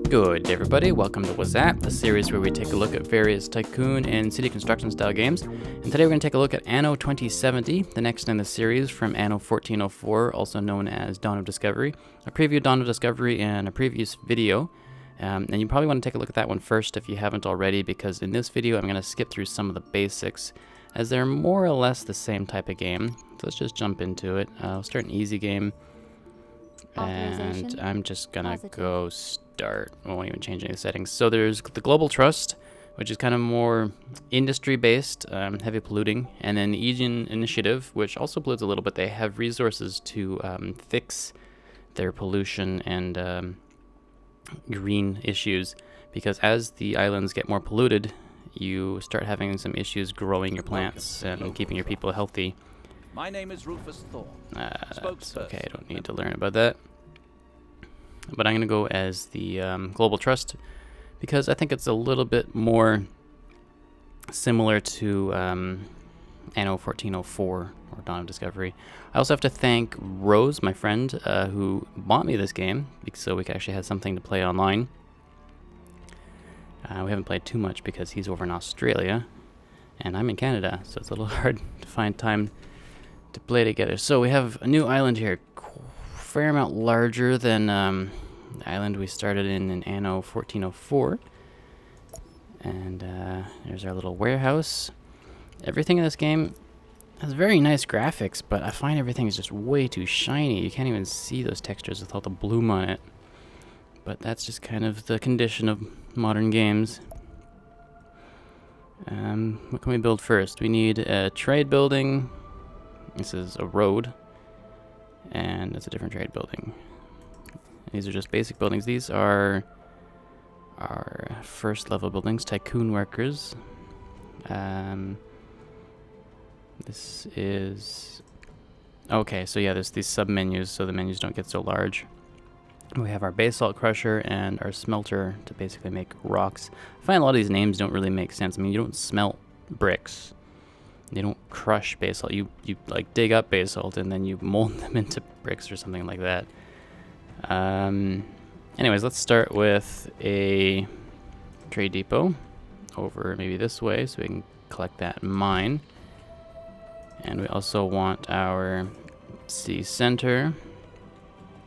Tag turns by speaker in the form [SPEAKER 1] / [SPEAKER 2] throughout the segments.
[SPEAKER 1] Good day everybody, welcome to Whazhatt, the series where we take a look at various tycoon and city construction style games. And today we're going to take a look at Anno 2070, the next in the series from Anno 1404, also known as Dawn of Discovery. I previewed Dawn of Discovery in a previous video, and you probably want to take a look at that one first if you haven't already, because in this video I'm going to skip through some of the basics, as they're more or less the same type of game. So let's just jump into it. I'll start an easy game. And I'm just gonna go start. I won't even change any of the settings. So there's the Global Trust, which is kind of more industry-based, heavy polluting, and then the Aegean Initiative, which also pollutes a little bit. They have resources to fix their pollution and green issues, because as the islands get more polluted, you start having some issues growing your plants and keeping your people healthy.
[SPEAKER 2] My name is Rufus Thorne.
[SPEAKER 1] It's okay, I don't need to learn about that. But I'm going to go as the Global Trust, because I think it's a little bit more similar to Anno 1404, or Dawn of Discovery. I also have to thank Rose, my friend, who bought me this game, so we could actually have something to play online. We haven't played too much because he's over in Australia, and I'm in Canada, so it's a little hard to find time to play together. So we have a new island here, fair amount larger than the island we started in Anno 1404. And there's our little warehouse. Everything in this game has very nice graphics, but I find everything is just way too shiny. You can't even see those textures with all the bloom on it. But that's just kind of the condition of modern games. What can we build first? We need a trade building. This is a road, and it's a different trade building. These are just basic buildings. These are our first level buildings, tycoon workers. This is... okay, so yeah, there's these sub-menus, so the menus don't get so large. We have our basalt crusher and our smelter to basically make rocks. I find a lot of these names don't really make sense. I mean, you don't smelt bricks. You don't crush basalt. You like dig up basalt and then you mold them into bricks or something like that. Anyways, let's start with a trade depot over maybe this way so we can collect that mine. And we also want our city center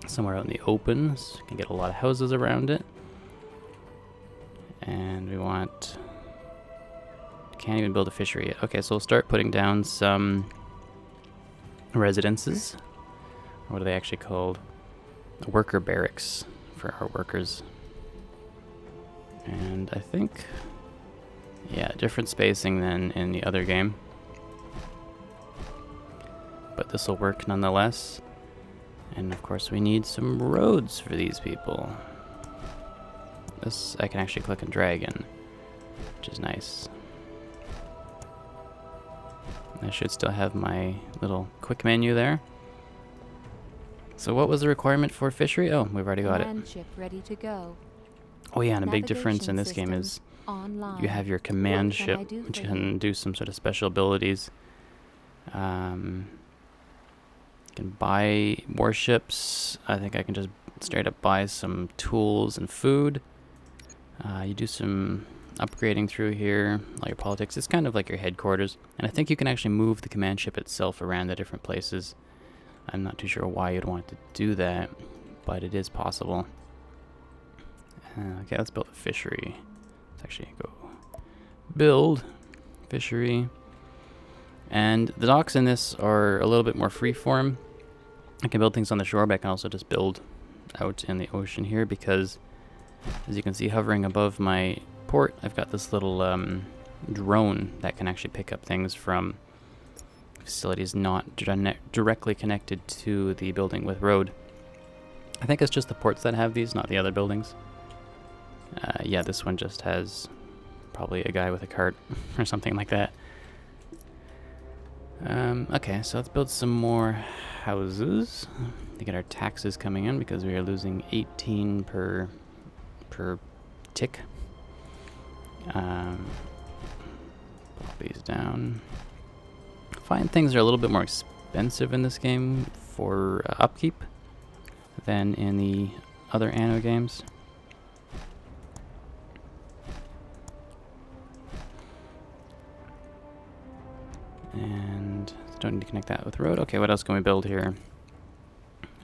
[SPEAKER 1] somewhere out in the open so we can get a lot of houses around it. And we want... can't even build a fishery yet. Okay, so we'll start putting down some residences. What are they actually called? Worker barracks for our workers. And I think, yeah, different spacing than in the other game. But this will work nonetheless. And of course we need some roads for these people. This I can actually click and drag in, which is nice. I should still have my little quick menu there. So what was the requirement for fishery? Oh, we've already got it.
[SPEAKER 3] Ready to go.
[SPEAKER 1] Oh yeah, and a big difference in this game is you have your command ship, which can do some sort of special abilities. You can buy warships. I think I can just straight up buy some tools and food. You do some upgrading through here, all your politics. It's kind of like your headquarters, and I think you can actually move the command ship itself around the different places. I'm not too sure why you'd want to do that, but it is possible. Okay, let's build a fishery. Let's actually go build fishery. And the docks in this are a little bit more freeform. I can build things on the shore, but I can also just build out in the ocean here, because as you can see hovering above my port, I've got this little drone that can actually pick up things from facilities not directly connected to the building with road. I think it's just the ports that have these, not the other buildings. Yeah, this one just has probably a guy with a cart or something like that. Okay, so let's build some more houses to get our taxes coming in, because we are losing 18 per tick. Put these down. I find things are a little bit more expensive in this game for upkeep than in the other Anno games. And don't need to connect that with the road. Okay, what else can we build here?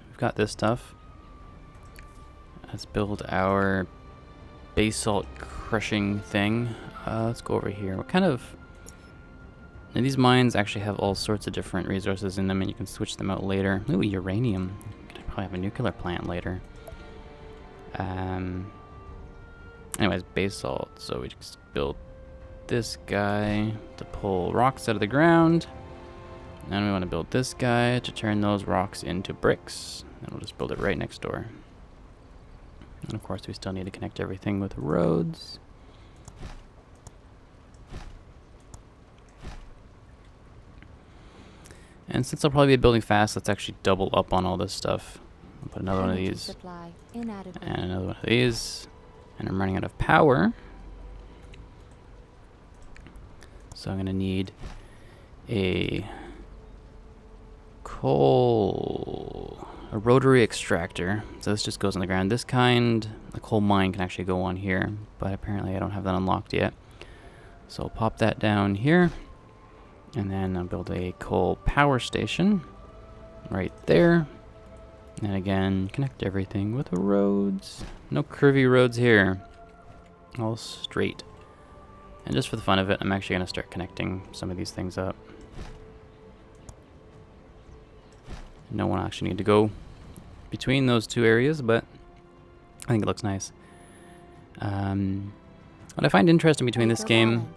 [SPEAKER 1] We've got this stuff. Let's build our basalt crushing thing. Let's go over here. What kind of... Now these mines actually have all sorts of different resources in them, and you can switch them out later. Ooh, uranium. Could probably have a nuclear plant later. Anyways, basalt. So we just build this guy to pull rocks out of the ground. And we want to build this guy to turn those rocks into bricks. And we'll just build it right next door. And of course we still need to connect everything with roads. And since I'll probably be building fast, let's actually double up on all this stuff. I'll put another one of these. And another one of these. And I'm running out of power. So I'm going to need a rotary extractor. So this just goes on the ground. This kind, the coal mine, can actually go on here, but apparently I don't have that unlocked yet. So I'll pop that down here, and then I'll build a coal power station right there. And again, connect everything with roads. No curvy roads here. All straight. And just for the fun of it, I'm actually going to start connecting some of these things up. No one actually need to go between those two areas, but I think it looks nice. What I find interesting between this game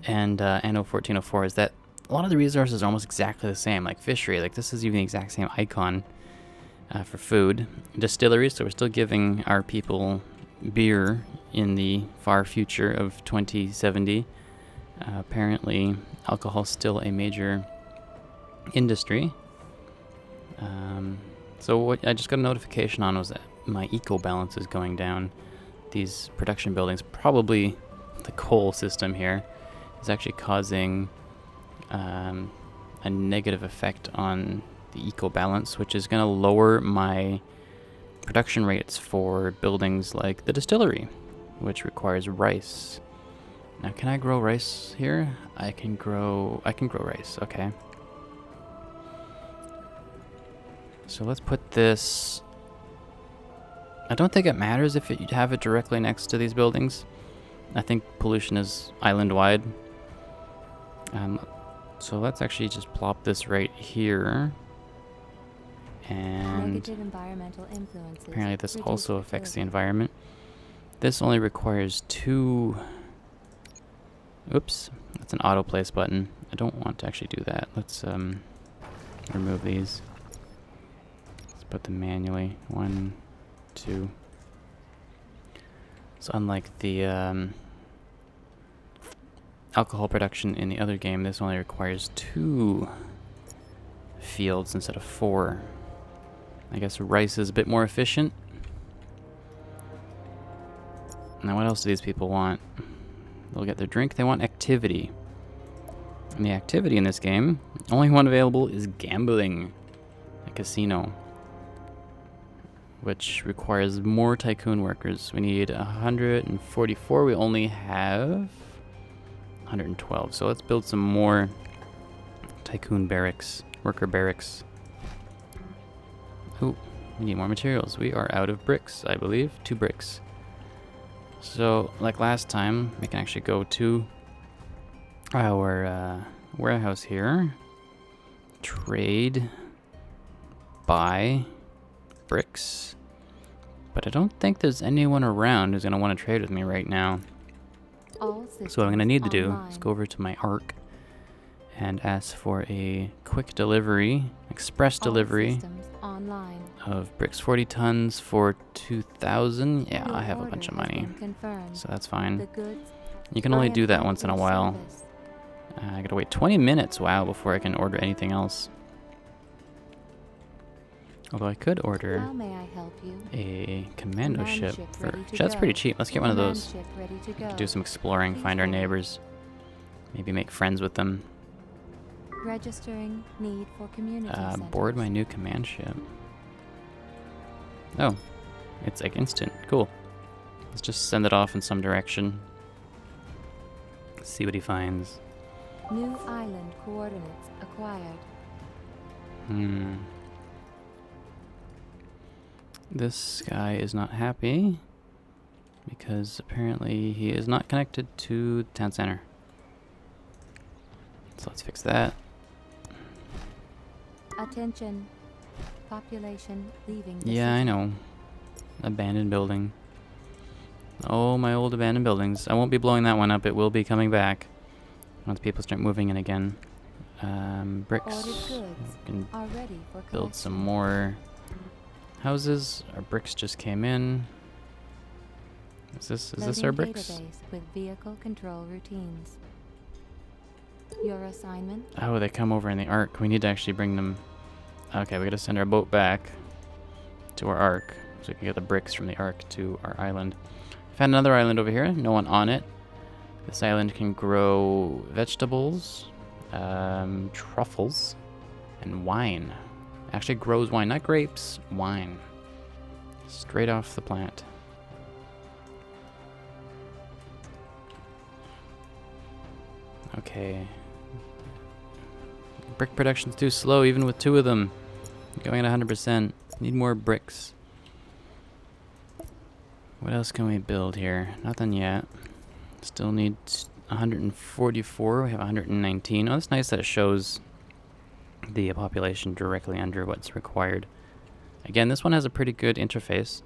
[SPEAKER 1] and Anno 1404 is that a lot of the resources are almost exactly the same, like fishery. Like this is even the exact same icon for food. Distilleries, so we're still giving our people beer in the far future of 2070. Apparently, alcohol is still a major industry. So what I just got a notification on was that my eco balance is going down. These production buildings, probably the coal system here, is actually causing a negative effect on the eco balance, which is going to lower my production rates for buildings like the distillery, which requires rice. Now, can I grow rice here? I can grow rice. Okay. So let's put this. I don't think it matters if you have it directly next to these buildings. I think pollution is island-wide. So let's actually just plop this right here. And
[SPEAKER 3] negative environmental influences.
[SPEAKER 1] Apparently this also affects the environment. This only requires 2... Oops, that's an auto place button. I don't want to actually do that. Let's remove these. Let's put them manually. 1, 2. So unlike the alcohol production in the other game, this only requires 2 fields instead of 4. I guess rice is a bit more efficient. Now what else do these people want? They'll get their drink. They want activity. And the activity in this game, only one available is gambling. A casino. Which requires more tycoon workers. We need 144. We only have 112. So let's build some more tycoon barracks. Worker barracks. Ooh, we need more materials. We are out of bricks, I believe. 2 bricks. So, like last time, we can actually go to our warehouse here. Trade. Buy bricks. But I don't think there's anyone around who's going to want to trade with me right now. So what I'm going to need to do is go over to my ARC and ask for a quick delivery, express delivery of bricks, 40 tons for 2,000. Yeah, I have a bunch of money, so that's fine. You can only do that once in a while. I gotta wait 20 minutes, wow, before I can order anything else. Although I could order a commando ship for... That's pretty cheap. Let's get one of those. Do some exploring, find our neighbors, maybe make friends with them.
[SPEAKER 3] Registering need for community
[SPEAKER 1] board my new command ship. Oh, it's like instant. Cool. Let's just send it off in some direction. See what he finds.
[SPEAKER 3] New island coordinates acquired.
[SPEAKER 1] This guy is not happy because apparently he is not connected to the town center. So let's fix that.
[SPEAKER 3] Attention. Population leaving the
[SPEAKER 1] Yeah, I
[SPEAKER 3] city.
[SPEAKER 1] know. Abandoned building. Oh, my old abandoned buildings. I won't be blowing that one up. It will be coming back once people start moving in again. Bricks.
[SPEAKER 3] Ordered goods
[SPEAKER 1] We can
[SPEAKER 3] are ready for
[SPEAKER 1] build some
[SPEAKER 3] collection.
[SPEAKER 1] more houses. Our bricks just came in. Is this our
[SPEAKER 3] Loading
[SPEAKER 1] bricks?
[SPEAKER 3] database with vehicle control routines. Your assignment?
[SPEAKER 1] Oh, they come over in the arc. We need to actually bring them. Okay, we gotta send our boat back to our arc so we can get the bricks from the arc to our island. Found another island over here. No one on it. This island can grow vegetables, truffles, and wine. Actually grows wine, not grapes, wine. Straight off the plant. Okay. Brick production's too slow, even with 2 of them. Going at 100%. Need more bricks. What else can we build here? Nothing yet. Still need 144. We have 119. Oh, that's nice that it shows the population directly under what's required. Again, this one has a pretty good interface.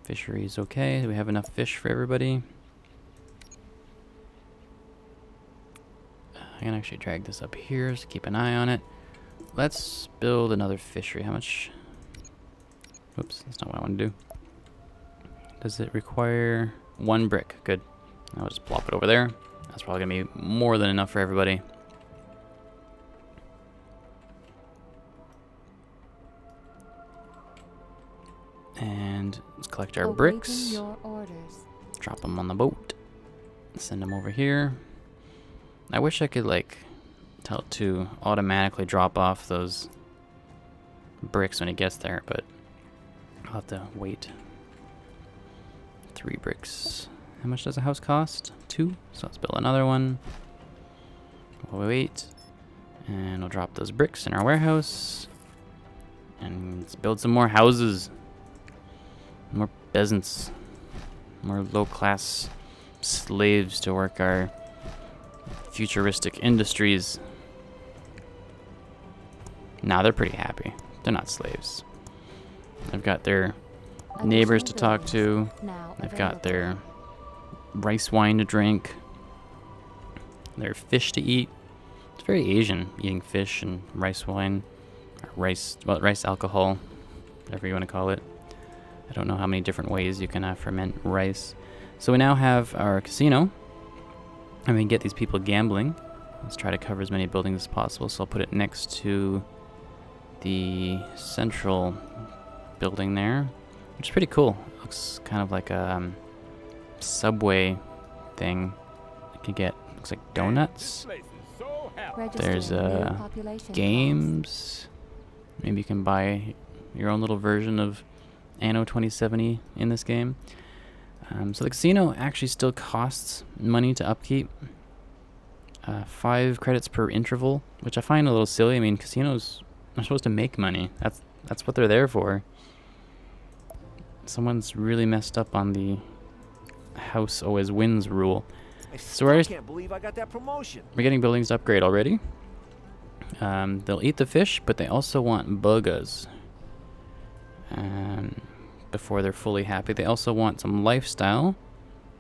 [SPEAKER 1] Fishery's okay. Do we have enough fish for everybody? I can actually drag this up here, so keep an eye on it. Let's build another fishery. How much? Oops, that's not what I want to do. Does it require 1 brick? Good. I'll just plop it over there. That's probably going to be more than enough for everybody. And let's collect our
[SPEAKER 3] Awaiting
[SPEAKER 1] bricks.
[SPEAKER 3] your orders.
[SPEAKER 1] Drop them on the boat. Send them over here. I wish I could, like, tell it to automatically drop off those bricks when it gets there, but I'll have to wait. 3 bricks. How much does a house cost? 2. So let's build another one. We'll wait. And we'll drop those bricks in our warehouse. And let's build some more houses. More peasants. More low-class slaves to work our futuristic industries. Nah, they're pretty happy. They're not slaves. They've got their neighbors to talk to.
[SPEAKER 3] Now
[SPEAKER 1] They've got
[SPEAKER 3] available.
[SPEAKER 1] their rice wine to drink. Their fish to eat. It's very Asian, eating fish and rice wine. Or rice alcohol, whatever you want to call it. I don't know how many different ways you can ferment rice. So we now have our casino. And we can get these people gambling. Let's try to cover as many buildings as possible. So I'll put it next to the central building there, which is pretty cool. Looks kind of like a subway thing. You can get, looks like donuts. There's
[SPEAKER 3] Registering new population
[SPEAKER 1] games. Maybe you can buy your own little version of Anno 2070 in this game. So the casino actually still costs money to upkeep. 5 credits per interval, which I find a little silly. I mean, casinos are supposed to make money. That's what they're there for. Someone's really messed up on the house always wins rule. So
[SPEAKER 4] I can't believe I got that promotion.
[SPEAKER 1] we're getting buildings to upgrade already. They'll eat the fish, but they also want burgers. Before they're fully happy. They also want some lifestyle.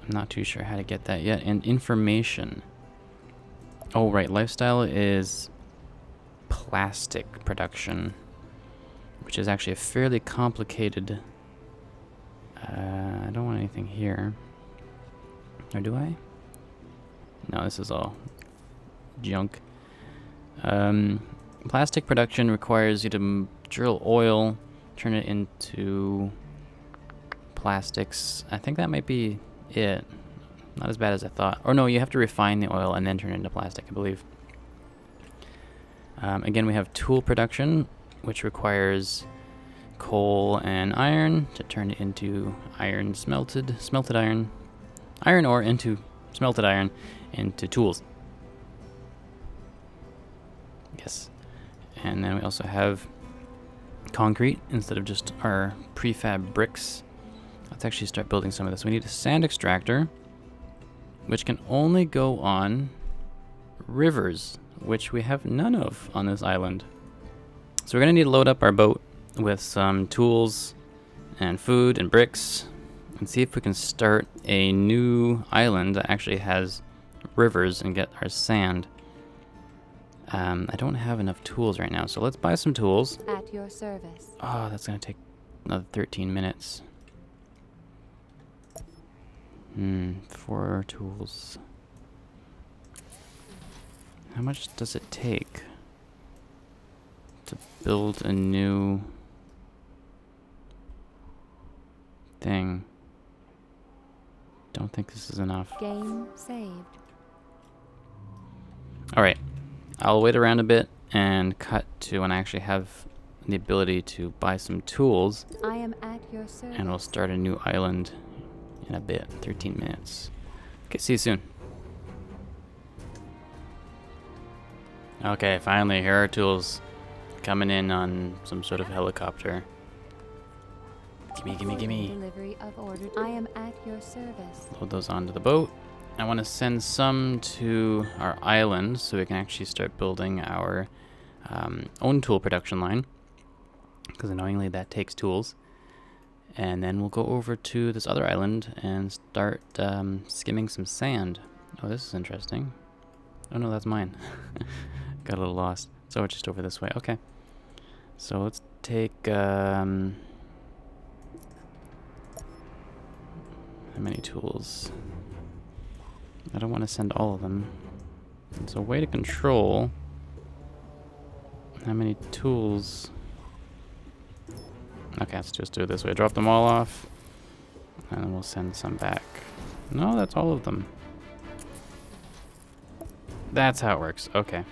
[SPEAKER 1] I'm not too sure how to get that yet. And information. Oh, right. Lifestyle is plastic production, which is actually a fairly complicated... I don't want anything here. Or do I? No, this is all junk. Plastic production requires you to drill oil, turn it into plastics. I think that might be it. Not as bad as I thought. Or no, you have to refine the oil and then turn it into plastic, I believe. Again, we have tool production, which requires coal and iron to turn it into iron smelted iron. iron ore into smelted iron into tools. Yes. And then we also have concrete instead of just our prefab bricks. Let's actually start building some of this. We need a sand extractor, which can only go on rivers, which we have none of on this island. So we're going to need to load up our boat with some tools and food and bricks and see if we can start a new island that actually has rivers and get our sand. I don't have enough tools right now, so let's buy some tools.
[SPEAKER 3] At your service.
[SPEAKER 1] Oh, that's going to take another 13 minutes. 4 tools. How much does it take to build a new thing? Don't think this is enough.
[SPEAKER 3] Game saved.
[SPEAKER 1] Alright, I'll wait around a bit and cut to when I actually have the ability to buy some tools,
[SPEAKER 3] I am at your service.
[SPEAKER 1] and we'll start a new island in a bit. 13 minutes. Okay, see you soon. Okay, finally, here are tools coming in on some sort of helicopter. Gimme, gimme, gimme.
[SPEAKER 3] Delivery of order. I am at your service.
[SPEAKER 1] Load those onto the boat. I want to send some to our island so we can actually start building our own tool production line, because annoyingly that takes tools. And then we'll go over to this other island and start skimming some sand. Oh, this is interesting. Oh no, that's mine. Got a little lost. So it's just over this way. Okay. So let's take how many tools? I don't want to send all of them. It's a way to control how many tools. Okay, let's just do it this way. Drop them all off, and then we'll send some back. No, that's all of them. That's how it works. Okay.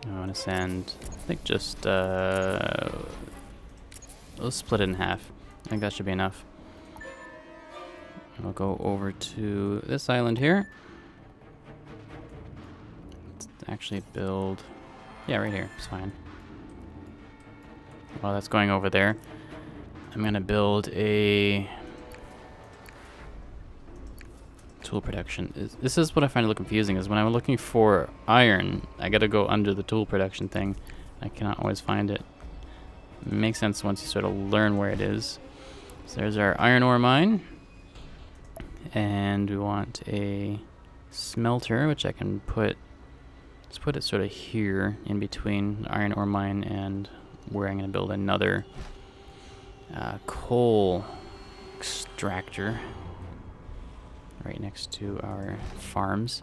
[SPEAKER 1] I want to send, I think just, let's split it in half. I think that should be enough. We'll go over to this island here. Let's actually build, yeah, right here, it's fine. While that's going over there, I'm gonna build a tool production. This is what I find a little confusing, is when I'm looking for iron, I gotta go under the tool production thing. I cannot always find it. It makes sense once you sort of learn where it is. So there's our iron ore mine. And we want a smelter, which I can put, let's put it sort of here in between the iron ore mine and where I'm going to build another coal extractor right next to our farms.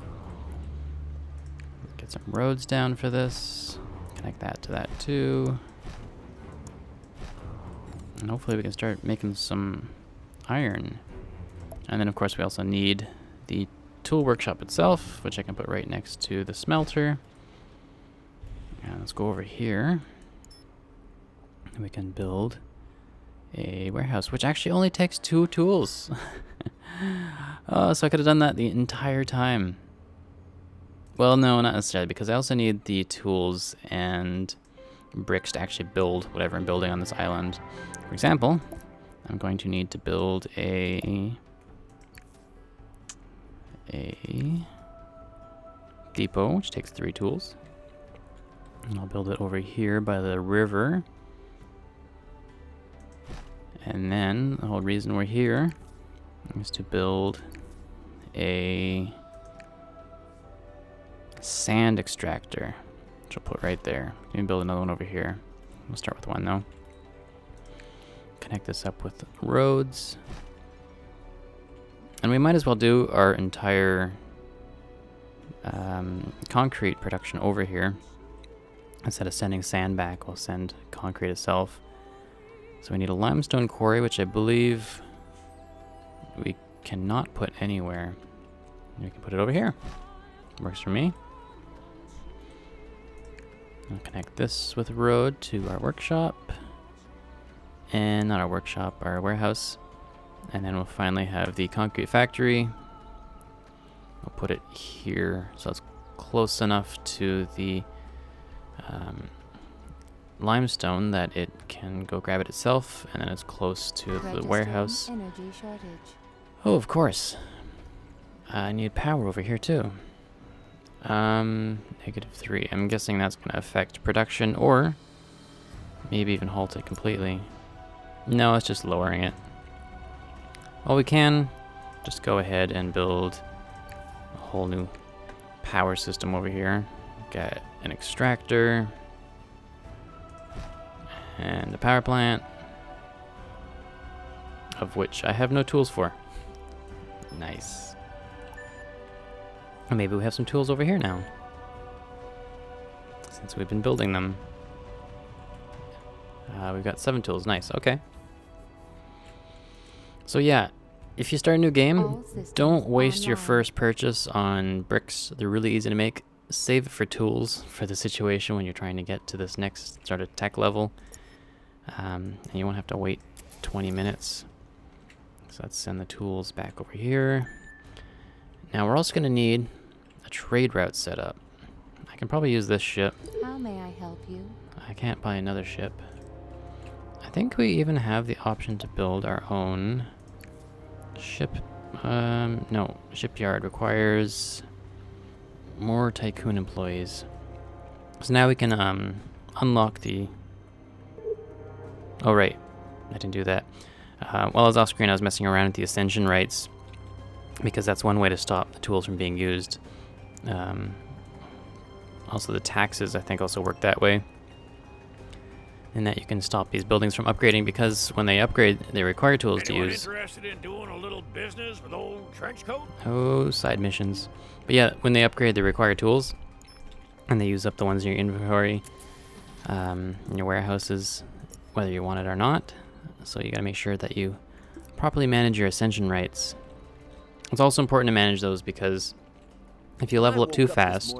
[SPEAKER 1] Get some roads down for this, connect that to that too, and hopefully we can start making some iron. And then of course we also need the tool workshop itself, which I can put right next to the smelter. And let's go over here. And we can build a warehouse, which actually only takes 2 tools. Oh, so I could have done that the entire time. Well, no, not necessarily, because I also need the tools and bricks to actually build whatever I'm building on this island. For example, I'm going to need to build a depot, which takes 3 tools. And I'll build it over here by the river. And then the whole reason we're here is to build a sand extractor, which I'll put right there. Let me build another one over here. We'll start with one though. Connect this up with roads. And we might as well do our entire concrete production over here. Instead of sending sand back, we'll send concrete itself. So we need a limestone quarry, which I believe we cannot put anywhere. We can put it over here. Works for me. I'll connect this with a road to our workshop. And not our workshop, our warehouse. And then we'll finally have the concrete factory. We'll put it here so it's close enough to the limestone that it can go grab it itself, and then it's close to the
[SPEAKER 3] Registering
[SPEAKER 1] warehouse.
[SPEAKER 3] Energy shortage.
[SPEAKER 1] Oh, of course. I need power over here too. -3. I'm guessing that's going to affect production, or maybe even halt it completely. No, it's just lowering it. Well, we can just go ahead and build a whole new power system over here. Got an extractor and the power plant, of which I have no tools for. Nice. Or maybe we have some tools over here now, since we've been building them. We've got 7 tools. Nice. Okay. So yeah, if you start a new game, don't waste your first purchase on bricks. They're really easy to make. Save it for tools for the situation when you're trying to get to this next sort of tech level. And you won't have to wait 20 minutes. So let's send the tools back over here. Now we're also going to need a trade route set up. I can probably use this ship.
[SPEAKER 3] How may I help you?
[SPEAKER 1] I can't buy another ship. I think we even have the option to build our own ship. No, shipyard requires more tycoon employees. So now we can unlock the... Oh right, I didn't do that. While I was off screen, I was messing around with the ascension rights, because that's one way to stop the tools from being used. Also the taxes, I think, also work that way. And that you can stop these buildings from upgrading, because when they upgrade, they require tools to use.
[SPEAKER 4] Interested in doing a little business with old Trenchcoat?
[SPEAKER 1] Oh, side missions. But yeah, when they upgrade, they require tools, and they use up the ones in your inventory, in your warehouses, whether you want it or not. So you gotta make sure that you properly manage your ascension rights. It's also important to manage those, because if you level up too fast,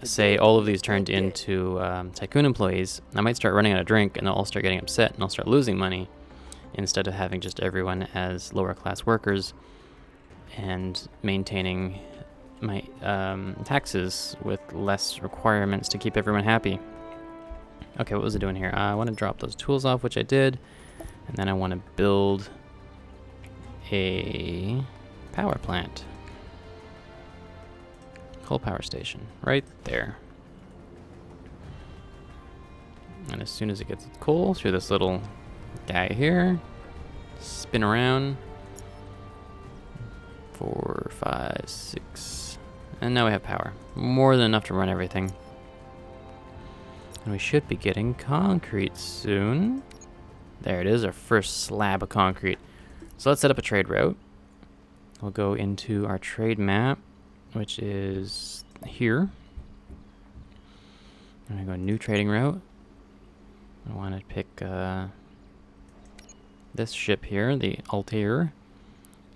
[SPEAKER 1] say all of these turned into tycoon employees, I might start running out of drink and they'll all start getting upset and I'll start losing money, instead of having just everyone as lower class workers and maintaining my taxes with less requirements to keep everyone happy. Okay, what was I doing here? I want to drop those tools off, which I did, and then I want to build a power plant. Coal power station, right there. And as soon as it gets its coal through this little guy here, spin around. 4, 5, 6, and now we have power. More than enough to run everything. And we should be getting concrete soon. There it is, our first slab of concrete. So let's set up a trade route. We'll go into our trade map, which is here. I'm gonna go new trading route. I want to pick this ship here, the Altair,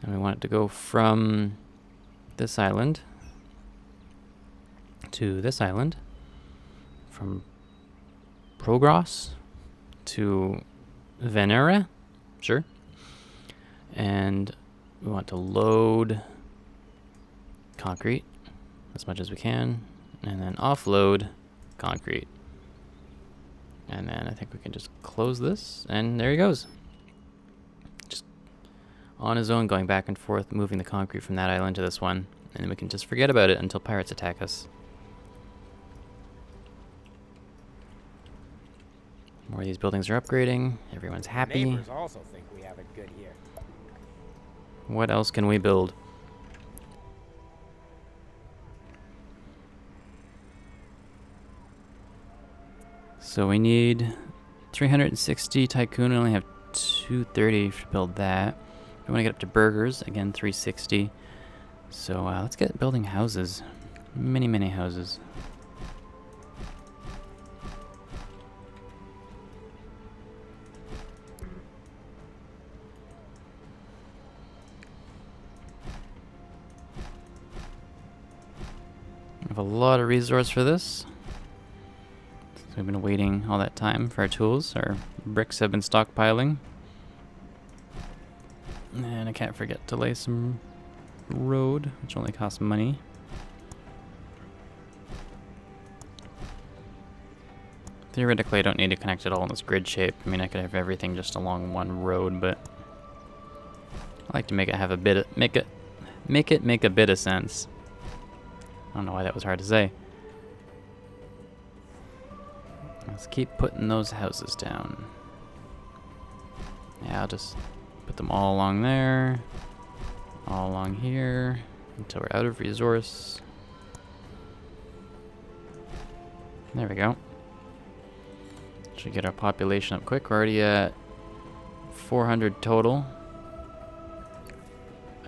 [SPEAKER 1] and we want it to go from this island to this island, from Progros to Venera, sure. And we want to load concrete as much as we can, and then offload concrete. And then I think we can just close this, and there he goes. Just on his own, going back and forth, moving the concrete from that island to this one, and then we can just forget about it until pirates attack us. More of these buildings are upgrading. Everyone's happy.
[SPEAKER 5] Neighbors also think we have it good here.
[SPEAKER 1] What else can we build? So we need 360 tycoon. We only have 230 to build that. We want to get up to burgers. Again, 360. So let's get building houses. Many houses. We have a lot of resource for this. We've been waiting all that time for our tools. Our bricks have been stockpiling. And I can't forget to lay some road, which only costs money. Theoretically, I don't need to connect it all in this grid shape. I mean, I could have everything just along one road, but I like to make it have a bit of, make a bit of sense. I don't know why that was hard to say. Let's keep putting those houses down. Yeah, I'll just put them all along there, all along here, until we're out of resource. There we go. Should get our population up quick. We're already at 400 total.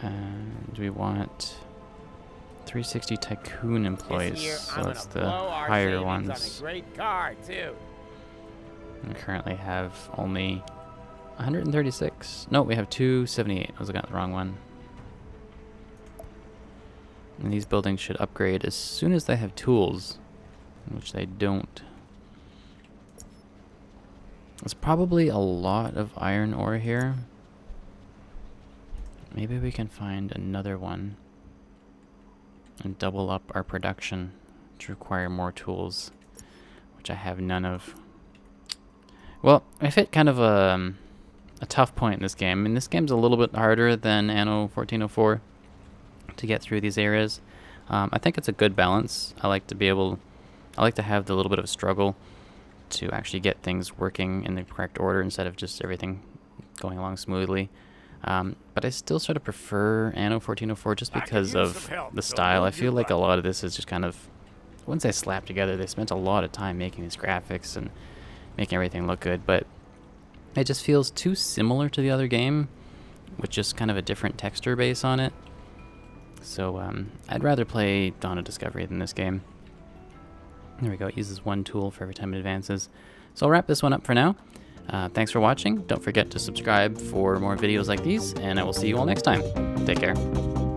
[SPEAKER 1] And we want 360 tycoon employees, so that's the higher ones.
[SPEAKER 5] On a great car, too.
[SPEAKER 1] We currently have only 136. No, we have 278. I was looking at the wrong one. And these buildings should upgrade as soon as they have tools, which they don't. There's probably a lot of iron ore here. Maybe we can find another one and double up our production to require more tools, which I have none of. Well, I've hit kind of a tough point in this game. I mean, this game's a little bit harder than Anno 1404 to get through these areas. I think it's a good balance. I like to have the little bit of a struggle to actually get things working in the correct order instead of just everything going along smoothly. But I still sort of prefer Anno 1404 just because of the style. I feel like a lot of this is just kind of, once they slap together, they spent a lot of time making these graphics and making everything look good, but it just feels too similar to the other game with just kind of a different texture base on it. So I'd rather play Dawn of Discovery than this game. There we go, it uses one tool for every time it advances. So I'll wrap this one up for now. Thanks for watching. Don't forget to subscribe for more videos like these, and I will see you all next time. Take care.